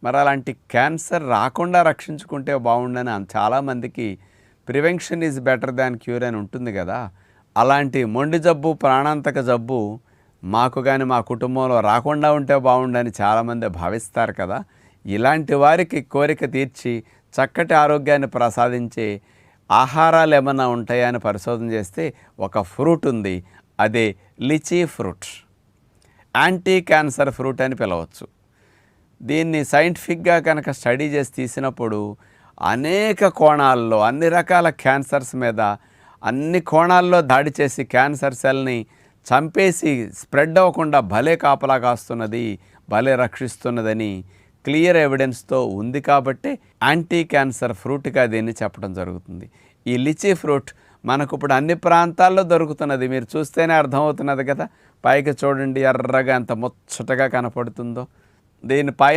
మరి అలాంటి క్యాన్సర్ రాకుండా రక్షించుకుంటే బాగుండని చాలామందికి prevention is better than cure అని ఉంటుంది కదా. అలాంటి మొండి జబ్బు, ప్రాణాంతక జబ్బు మాకు కానీ మా కుటుంబంలో రాకుండా ఉంటే బాగుండని చాలామంది భావిస్తారు కదా. ఇలాంటి వారికి కోరిక తీర్చి చక్కటి ఆరోగ్యాన్ని ప్రసాదించే ఆహారాలు ఏమన్నా ఉంటాయా అని పరిశోధన చేస్తే ఒక ఫ్రూట్ ఉంది, అదే lychee fruit. Anti cancer fruit అని పిలవచ్చు. దీన్ని సైంటిఫిక్గా కనుక స్టడీ చేసి తీసినప్పుడు అనేక కోణాల్లో అన్ని రకాల క్యాన్సర్స్ మీద అన్ని కోణాల్లో దాడి చేసి క్యాన్సర్ సెల్ని చంపేసి స్ప్రెడ్ అవ్వకుండా భలే కాపలా కాస్తున్నది, భలే రక్షిస్తున్నదని క్లియర్ ఎవిడెన్స్తో ఉంది. కాబట్టి యాంటీ క్యాన్సర్ ఫ్రూట్గా దీన్ని చెప్పడం జరుగుతుంది. ఈ లిచీ ఫ్రూట్ మనకు ఇప్పుడు అన్ని ప్రాంతాల్లో దొరుకుతున్నది. మీరు చూస్తేనే అర్థమవుతున్నది కదా. పైకి చూడండి, ఎర్రగా ఎంత ముచ్చటగా కనపడుతుందో. దీనిపైన